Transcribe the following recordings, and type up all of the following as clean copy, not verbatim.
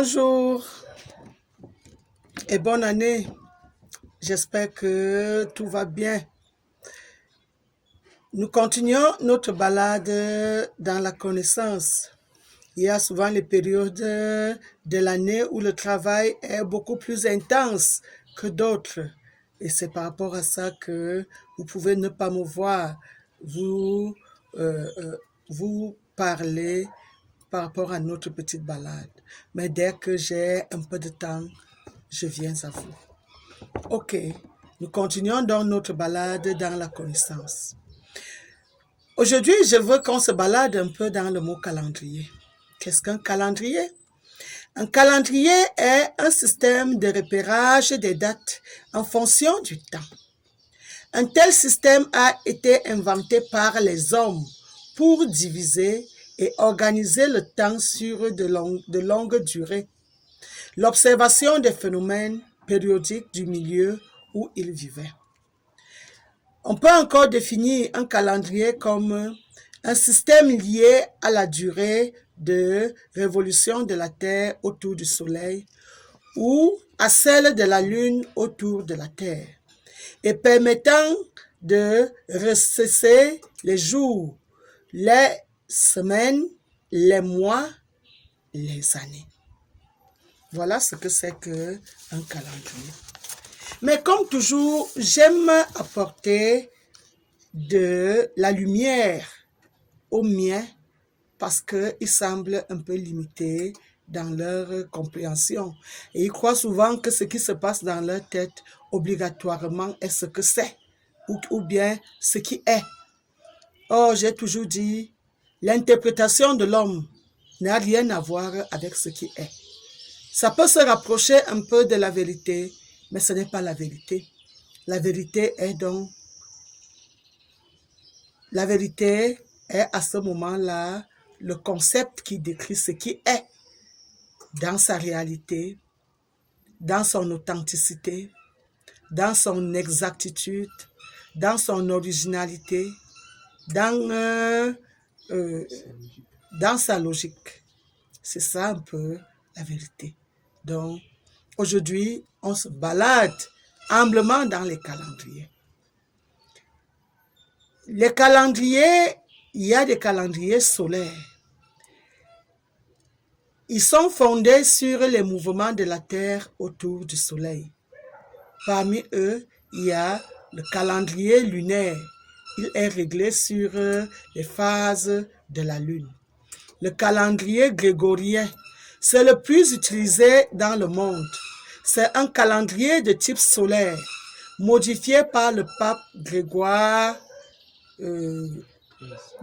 Bonjour et bonne année. J'espère que tout va bien. Nous continuons notre balade dans la connaissance. Il y a souvent les périodes de l'année où le travail est beaucoup plus intense que d'autres. Et c'est par rapport à ça que vous pouvez ne pas me voir. Vous parler par rapport à notre petite balade. Mais dès que j'ai un peu de temps, je viens à vous. Ok, nous continuons dans notre balade dans la connaissance. Aujourd'hui, je veux qu'on se balade un peu dans le mot calendrier. Qu'est-ce qu'un calendrier? Un calendrier est un système de repérage des dates en fonction du temps. Un tel système a été inventé par les hommes pour diviser et organiser le temps sur de longues durées. L'observation des phénomènes périodiques du milieu où ils vivaient. On peut encore définir un calendrier comme un système lié à la durée de révolution de la Terre autour du Soleil ou à celle de la Lune autour de la Terre et permettant de recesser les jours, les semaines, les mois, les années. Voilà ce que c'est qu'un calendrier. Mais comme toujours, j'aime apporter de la lumière aux miens parce qu'ils semblent un peu limités dans leur compréhension. Et ils croient souvent que ce qui se passe dans leur tête obligatoirement est ce que c'est ou bien ce qui est. Or, j'ai toujours dit, l'interprétation de l'homme n'a rien à voir avec ce qui est. Ça peut se rapprocher un peu de la vérité, mais ce n'est pas la vérité. La vérité est à ce moment-là le concept qui décrit ce qui est dans sa réalité, dans son authenticité, dans son exactitude, dans son originalité, dans sa logique. C'est ça un peu la vérité. Donc, aujourd'hui, on se balade humblement dans les calendriers. Les calendriers, il y a des calendriers solaires. Ils sont fondés sur les mouvements de la Terre autour du Soleil. Parmi eux, il y a le calendrier lunaire. Il est réglé sur les phases de la Lune. Le calendrier grégorien, c'est le plus utilisé dans le monde. C'est un calendrier de type solaire, modifié par le pape Grégoire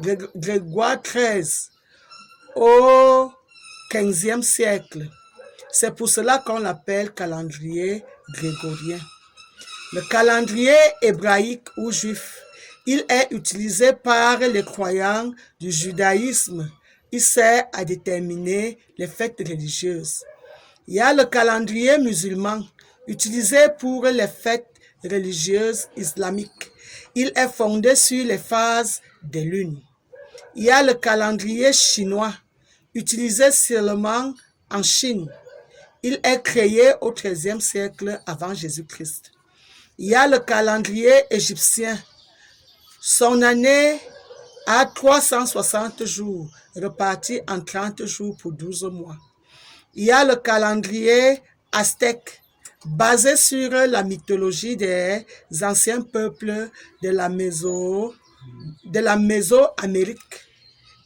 XIII au XVe siècle. C'est pour cela qu'on l'appelle calendrier grégorien. Le calendrier hébraïque ou juif, il est utilisé par les croyants du judaïsme. Il sert à déterminer les fêtes religieuses. Il y a le calendrier musulman, utilisé pour les fêtes religieuses islamiques. Il est fondé sur les phases des lunes. Il y a le calendrier chinois, utilisé seulement en Chine. Il est créé au XIIIe siècle avant Jésus-Christ. Il y a le calendrier égyptien. Son année a 360 jours, reparti en 30 jours pour 12 mois. Il y a le calendrier aztèque, basé sur la mythologie des anciens peuples de la Mésoamérique,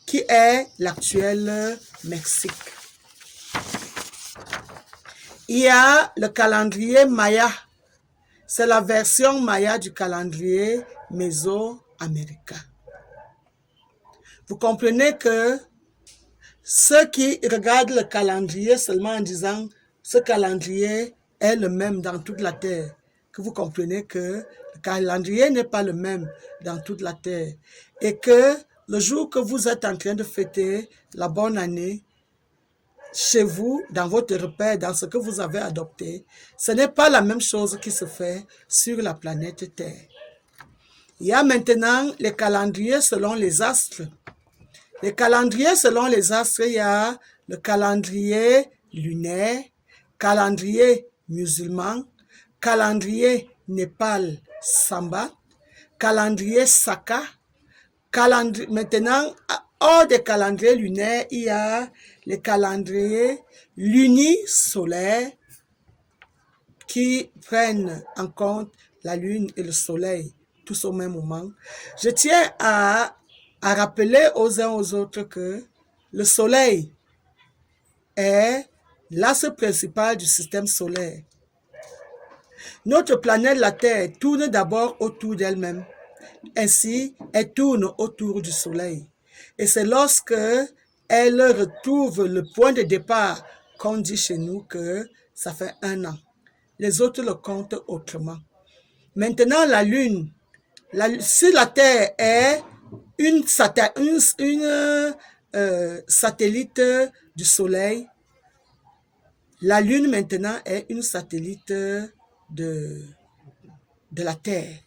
qui est l'actuel Mexique. Il y a le calendrier maya. C'est la version maya du calendrier mésoaméricain. Vous comprenez que ceux qui regardent le calendrier seulement en disant ce calendrier est le même dans toute la terre, que vous comprenez que le calendrier n'est pas le même dans toute la terre et que le jour que vous êtes en train de fêter la bonne année, chez vous, dans votre repère, dans ce que vous avez adopté, ce n'est pas la même chose qui se fait sur la planète Terre. Il y a maintenant les calendriers selon les astres. Les calendriers selon les astres, il y a le calendrier lunaire, calendrier musulman, calendrier Népal Samba, calendrier Saka, calendrier. Maintenant, hors des calendriers lunaires, il y a les calendriers lunisolaires qui prennent en compte la lune et le soleil tous au même moment. Je tiens à rappeler aux uns aux autres que le soleil est l'axe principal du système solaire. Notre planète, la Terre, tourne d'abord autour d'elle-même. Ainsi, elle tourne autour du soleil. Et c'est lorsque elle retrouve le point de départ qu'on dit chez nous que ça fait 1 an. Les autres le comptent autrement. Maintenant, la Lune, si la Terre est une satellite du Soleil, la Lune maintenant est une satellite de la Terre.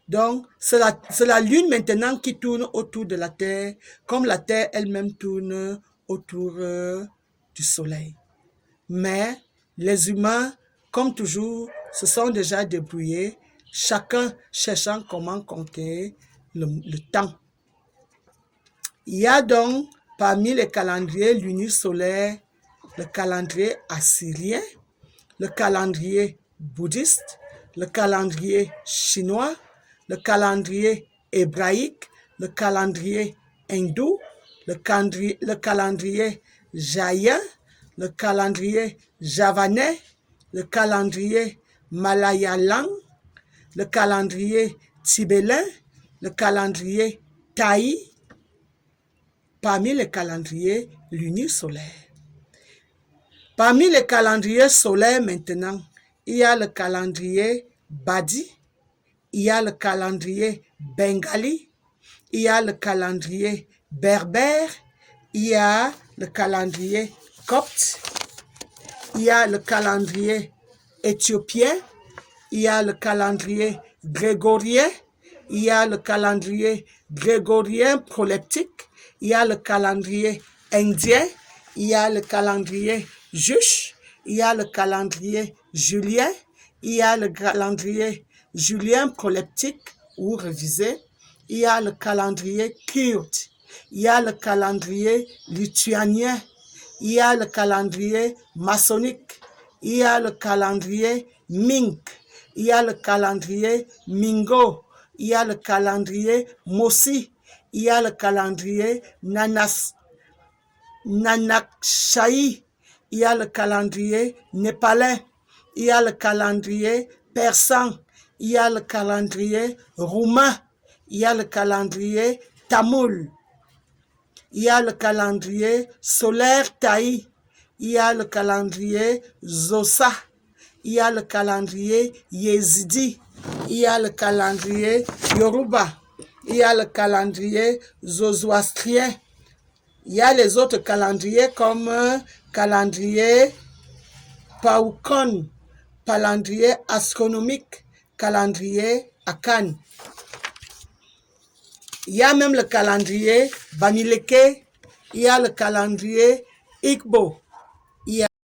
Donc, c'est la Lune maintenant qui tourne autour de la Terre, comme la Terre elle-même tourne autour du Soleil. Mais les humains, comme toujours, se sont déjà débrouillés, chacun cherchant comment compter le temps. Il y a donc parmi les calendriers lunisolaires le calendrier assyrien, le calendrier bouddhiste, le calendrier chinois, le calendrier hébraïque, le calendrier hindou, le calendrier jaïen, le calendrier javanais, le calendrier malayalam, le calendrier tibélin, le calendrier thaï, parmi les calendriers lunisolaires. Parmi les calendriers solaires maintenant, il y a le calendrier Badi, il y a le calendrier bengali, il y a le calendrier berbère, il y a le calendrier copte, il y a le calendrier éthiopien, il y a le calendrier grégorien, il y a le calendrier grégorien proleptique, il y a le calendrier indien, il y a le calendrier juche, il y a le calendrier julien, il y a le calendrier julien proleptique ou révisé, il y a le calendrier kurde, il y a le calendrier lituanien, il y a le calendrier maçonnique, il y a le calendrier Ming, il y a le calendrier Mingo, il y a le calendrier Mossi, il y a le calendrier Nanakshai, il y a le calendrier népalais, il y a le calendrier persan, il y a le calendrier roumain, il y a le calendrier tamoul, il y a le calendrier solaire thaï, il y a le calendrier Zosa, il y a le calendrier Yézidi, il y a le calendrier Yoruba, il y a le calendrier Zoroastrien, il y a les autres calendriers comme calendrier Paukon, calendrier astronomique, calendrier Akan. Il y a même le calendrier Bamileke, il y a le calendrier Igbo,